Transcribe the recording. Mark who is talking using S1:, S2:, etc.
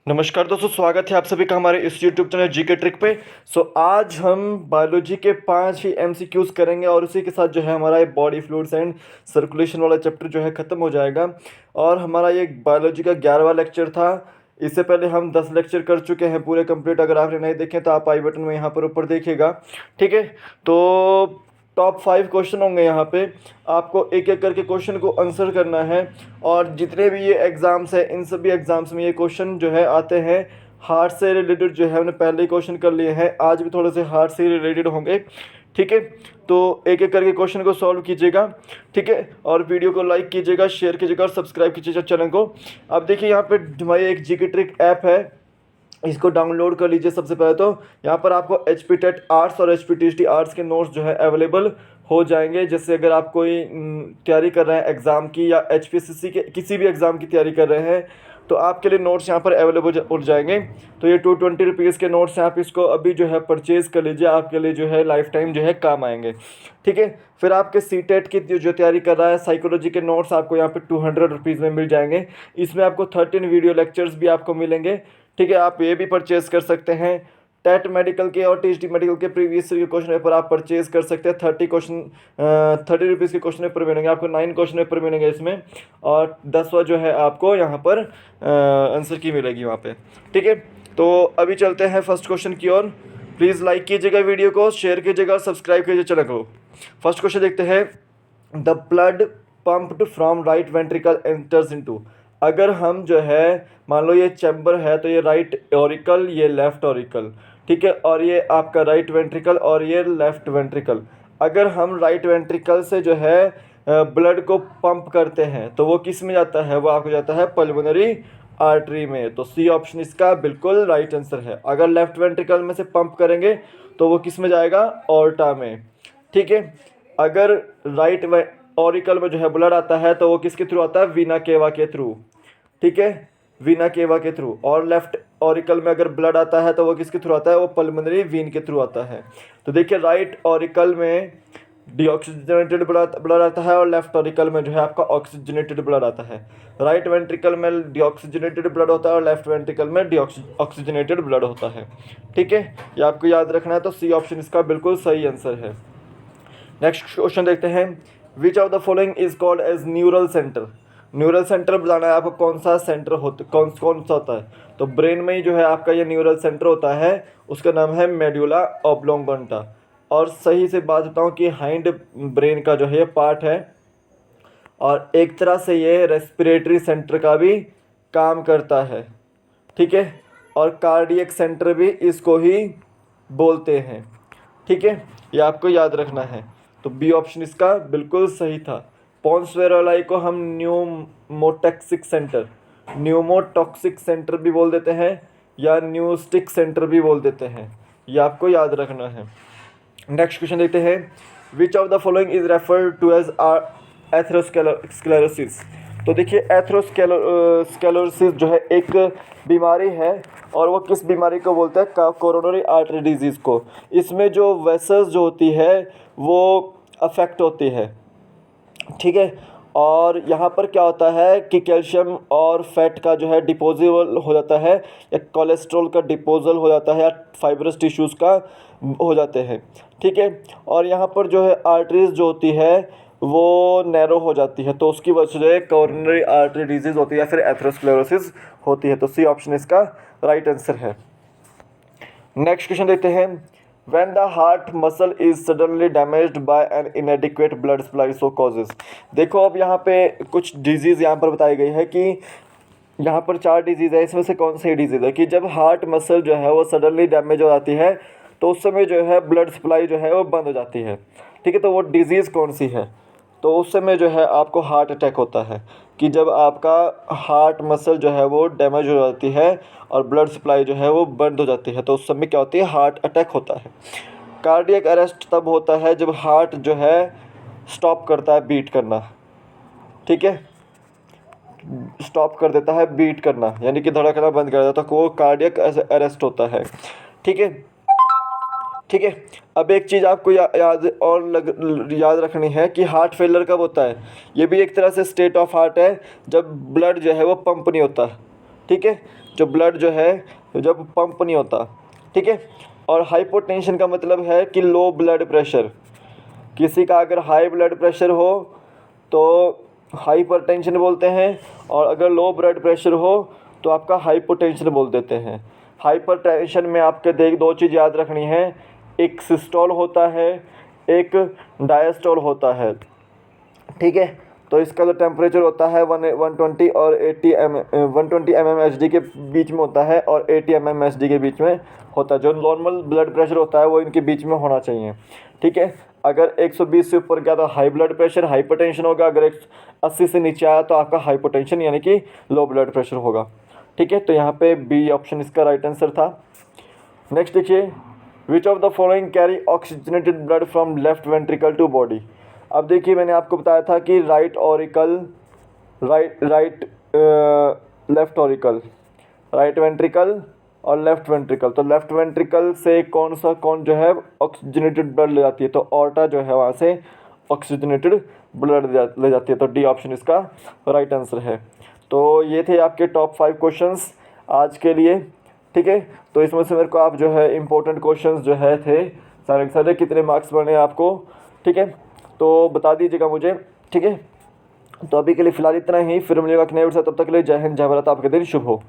S1: नमस्कार दोस्तों, स्वागत है आप सभी का हमारे इस यूट्यूब चैनल जीके ट्रिक पे। आज हम बायोलॉजी के 5 ही एमसीक्यूज करेंगे और उसी के साथ जो है हमारा ये बॉडी फ्लूइड्स एंड सर्कुलेशन वाला चैप्टर जो है ख़त्म हो जाएगा। और हमारा ये बायोलॉजी का 11वां लेक्चर था। इससे पहले हम 10 लेक्चर कर चुके हैं पूरे कंप्लीट। अगर आपने नहीं देखे तो आप आई बटन में यहाँ पर ऊपर देखिएगा, ठीक है। तो टॉप 5 क्वेश्चन होंगे यहाँ पे, आपको एक एक करके क्वेश्चन को आंसर करना है। और जितने भी ये एग्ज़ाम्स है, इन सभी एग्ज़ाम्स में ये क्वेश्चन जो है आते हैं हार्ट से रिलेटेड। जो है हमने पहले ही क्वेश्चन कर लिए हैं, आज भी थोड़े से हार्ट से रिलेटेड होंगे, ठीक है। तो एक एक करके क्वेश्चन को सॉल्व कीजिएगा, ठीक है। और वीडियो को लाइक कीजिएगा, शेयर कीजिएगा और सब्सक्राइब कीजिएगा चैनल को। अब देखिए यहाँ पे हमारी एक जीके ट्रिक ऐप है, इसको डाउनलोड कर लीजिए। सबसे पहले तो यहाँ पर आपको HP टेट आर्ट्स और HP TST आर्ट्स के नोट्स जो है अवेलेबल हो जाएंगे। जैसे अगर आप कोई तैयारी कर रहे हैं एग्ज़ाम की या HPSC के किसी भी एग्ज़ाम की तैयारी कर रहे हैं तो आपके लिए नोट्स यहाँ पर अवेलेबल हो जाएंगे। तो ये 220 रुपीज़ के नोट्स हैं, आप इसको अभी जो है परचेज़ कर लीजिए, आपके लिए जो है लाइफ टाइम जो है काम आएंगे, ठीक है। फिर आपके CTET की जो तैयारी कर रहा है, साइकोलॉजी के नोट्स आपको यहाँ पे 200 रुपीज़ में मिल जाएंगे। इसमें आपको 13 वीडियो लेक्चर्स भी आपको मिलेंगे, ठीक है। आप ये भी परचेज़ कर सकते हैं। टेट मेडिकल के और TST मेडिकल के प्रीवियस क्वेश्चन पेपर आप परचेज़ कर सकते हैं। 30 रुपीज़ के क्वेश्चन पेपर मिलेंगे आपको, 9 क्वेश्चन पेपर मिलेंगे इसमें। और 10वां जो है आपको यहाँ पर आंसर की मिलेगी वहाँ पे, ठीक है। तो अभी चलते हैं फर्स्ट क्वेश्चन की ओर। प्लीज़ लाइक कीजिएगा वीडियो को, शेयर कीजिएगा और सब्सक्राइब कीजिए चैनल को। फर्स्ट क्वेश्चन देखते हैं। The blood pumped from right ventricle enters into. अगर हम जो है मान लो ये चैम्बर है तो ये राइट ऑरिकल, ये लेफ्ट ऑरिकल, ठीक है। और ये आपका राइट वेंट्रिकल और ये लेफ्ट वेंट्रिकल। अगर हम राइट वेंट्रिकल से जो है ब्लड को पंप करते हैं तो वो किस में जाता है, वो आपको जाता है पल्मोनरी आर्टरी में। तो सी ऑप्शन इसका बिल्कुल राइट आंसर है। अगर लेफ्ट वेंट्रिकल में से पंप करेंगे तो वो किस में जाएगा, ऑर्टा में, ठीक है। अगर राइट ऑरिकल में जो है ब्लड आता है तो वो किसके थ्रू आता है, वीना केवा के थ्रू, ठीक है, वीना केवा के थ्रू। और लेफ्ट ऑरिकल में अगर ब्लड आता है तो वो किसके थ्रू आता है, वो पल्मोनरी वीन के थ्रू आता है। तो देखिए राइट ऑरिकल में डीऑक्सीजनेटेड ब्लड आता है और लेफ्ट ऑरिकल में जो है आपका ऑक्सीजनेटेड ब्लड आता है। राइट वेंट्रिकल में डीऑक्सीजनेटेड ब्लड होता है और लेफ्ट वेंट्रिकल में ऑक्सीजनेटेड ब्लड होता है, ठीक है। ये आपको याद रखना है। तो सी ऑप्शन इसका बिल्कुल सही आंसर है। नेक्स्ट क्वेश्चन देखते हैं। Which of the following is called as neural centre. Neural centre बताना है आपको, कौन सा सेंटर होता, कौन सा होता है। तो ब्रेन में ही जो है आपका ये न्यूरल सेंटर होता है, उसका नाम है मेडुला ऑब्लोंगेटा। और सही से बात बताऊँ कि हाइंड ब्रेन का जो है ये पार्ट है और एक तरह से ये रेस्पिरेटरी सेंटर का भी काम करता है, ठीक है। और कार्डियक सेंटर भी इसको ही बोलते हैं, ठीक है। ये आपको याद रखना है। तो बी ऑप्शन इसका बिल्कुल सही था। पॉन्स वेरालाई को हम न्यूमोटॉक्सिक सेंटर भी बोल देते हैं या न्यूस्टिक सेंटर भी बोल देते हैं, ये आपको याद रखना है। नेक्स्ट क्वेश्चन देखते हैं। Which of the following is referred to as atherosclerosis. तो देखिए एथेरोस्क्लेरोसिस जो है एक बीमारी है और वो किस बीमारी को बोलते हैं, कोरोनरी आर्टरी डिजीज़ को। इसमें जो वेसल्स जो होती है वो अफेक्ट होती है, ठीक है। और यहाँ पर क्या होता है कि कैल्शियम और फैट का जो है डिपोजिबल हो जाता है या कोलेस्ट्रॉल का डिपोजल हो जाता है या फाइब्रस टिश्यूज़ का हो जाते हैं, ठीक है। और यहाँ पर जो है आर्टरीज जो होती है वो नैरो हो जाती है, तो उसकी वजह से कोरोनरी आर्टरी डिजीज़ होती है या फिर एथेरोस्क्लेरोसिस होती है। तो सी ऑप्शन इसका राइट आंसर है। नेक्स्ट क्वेश्चन देखते हैं। When the heart muscle is suddenly damaged by an inadequate blood supply, so causes। देखो अब यहाँ पे कुछ डिजीज़ यहाँ पर बताई गई है कि यहाँ पर 4 डिजीज़ है, इसमें से कौन सी डिजीज़ है कि जब हार्ट मसल जो है वो सडनली डैमेज हो जाती है तो उस समय जो है ब्लड सप्लाई जो है वो बंद हो जाती है, ठीक है। तो वो डिज़ीज़ कौन सी है, तो उस समय जो है आपको हार्ट अटैक होता है कि जब आपका हार्ट मसल जो है वो डैमेज हो जाती है और ब्लड सप्लाई जो है वो बंद हो जाती है, तो उस समय क्या होती है, हार्ट अटैक होता है। कार्डियक अरेस्ट तब होता है जब हार्ट जो है स्टॉप करता है बीट करना, ठीक है, स्टॉप कर देता है बीट करना, यानी कि धड़कना बंद कर देता है, तो वो कार्डियक अरेस्ट होता है, ठीक है, ठीक है। अब एक चीज़ आपको याद रखनी है कि हार्ट फेलर कब होता है। ये भी एक तरह से स्टेट ऑफ हार्ट है जब ब्लड जो है वो पंप नहीं होता, ठीक है। जो ब्लड जो है जब पंप नहीं होता, ठीक है। और हाइपोटेंशन का मतलब है कि लो ब्लड प्रेशर। किसी का अगर हाई ब्लड प्रेशर हो तो हाइपरटेंशन बोलते हैं, और अगर लो ब्लड प्रेशर हो तो आपका हाइपोटेंशन बोल देते हैं। हाइपरटेंशन में आपके दो चीज़ याद रखनी है, एक सिस्टोल होता है, एक डायस्टोल होता है, ठीक है। तो इसका जो टेम्परेचर होता है 120 और 120 mmHg के बीच में होता है, और 80 mmHg के बीच में होता है। जो नॉर्मल ब्लड प्रेशर होता है वो इनके बीच में होना चाहिए, ठीक है। अगर 120 से ऊपर गया तो हाई ब्लड प्रेशर, हाइपरटेंशन होगा। अगर 80 से नीचे आया तो आपका हाइपोटेंशन यानी कि लो ब्लड प्रेशर होगा, ठीक है। तो यहाँ पे बी ऑप्शन इसका राइट आंसर था। नेक्स्ट देखिए, which of the following carry oxygenated blood from left ventricle to body. अब देखिए मैंने आपको बताया था कि लेफ्ट वेंट्रिकल और लेफ्ट वेंट्रिकल। तो लेफ्ट वेंट्रिकल से कौन जो है ऑक्सीजनेटेड ब्लड ले जाती है, तो ऑर्टा जो है वहाँ से ऑक्सीजनेटेड ब्लड ले जाती है। तो डी ऑप्शन इसका राइट आंसर है। तो ये थे आपके टॉप 5 क्वेश्चंस आज के लिए, ठीक है। तो इसमें से मेरे को आप जो है इंपॉर्टेंट क्वेश्चंस जो है थे सारे के सारे, कितने मार्क्स बने आपको, ठीक है, तो बता दीजिएगा मुझे, ठीक है। तो अभी के लिए फ़िलहाल इतना ही, फिर मिलेगा एक नए वीडियो से, तब तक के लिए जय हिंद, जय भारत, आपके दिन शुभ हो।